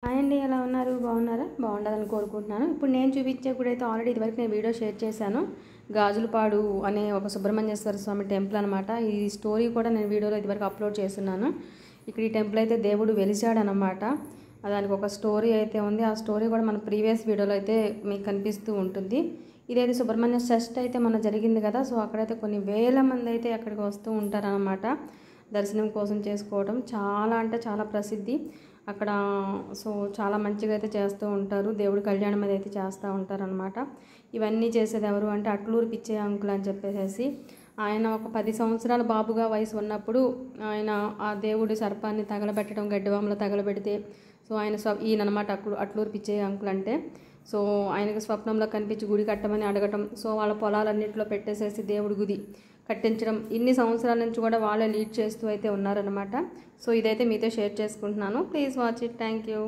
Hi అండి, ఎలా ఉన్నారు? బాగున్నారా? బాగుండాలని కోరుకుంటున్నాను. ఇప్పుడు నేను చూపించే గుడి అయితే ఆల్రెడీ ఇదివరకు నేను వీడియో షేర్ చేశాను. గాజులపాడు అనే ఒక సుబ్రహ్మణ్యేశ్వర స్వామి టెంపుల్ అనమాట. ఈ స్టోరీ కూడా నేను వీడియోలో ఇదివరకు అప్లోడ్ చేస్తున్నాను. ఇక్కడ ఈ టెంపుల్ అయితే దేవుడు వెలిశాడనమాట. దానికి ఒక స్టోరీ అయితే ఉంది. ఆ స్టోరీ కూడా మన ప్రీవియస్ వీడియోలో అయితే మీకు కనిపిస్తూ ఉంటుంది. ఇదైతే సుబ్రహ్మణ్య షష్ఠి అయితే మన జరిగింది కదా. సో అక్కడైతే కొన్ని వేల మంది అయితే అక్కడికి వస్తూ ఉంటారనమాట. దర్శనం కోసం చేసుకోవడం చాలా అంటే చాలా ప్రసిద్ధి అక్కడ. సో చాలా మంచిగా అయితే చేస్తూ ఉంటారు. దేవుడి కళ్యాణం అయితే చేస్తూ ఉంటారనమాట. ఇవన్నీ చేసేది ఎవరు అంటే అట్లూరు పిచ్చయ్య అంకుల్ అని చెప్పేసి ఆయన ఒక 10 సంవత్సరాల బాబుగా వయసు ఉన్నప్పుడు ఆయన ఆ దేవుడి సర్పాన్ని తగలబెట్టడం, గడ్డివాములో తగలబెడితే సో ఆయన ఈయనమాట అట్లూరు పిచ్చయ్య అంకుల్ అంటే. సో ఆయనకు స్వప్నంలో కనిపించి గుడి కట్టమని అడగటం, సో వాళ్ళ పొలాలన్నింటిలో పెట్టేసేసి దేవుడి గుడి కట్టించడం, ఇన్ని సంవత్సరాల నుంచి కూడా వాళ్ళే లీడ్ చేస్తూ అయితే ఉన్నారనమాట. సో ఇదైతే మీతో షేర్ చేసుకుంటున్నాను. Please watch it. Thank you.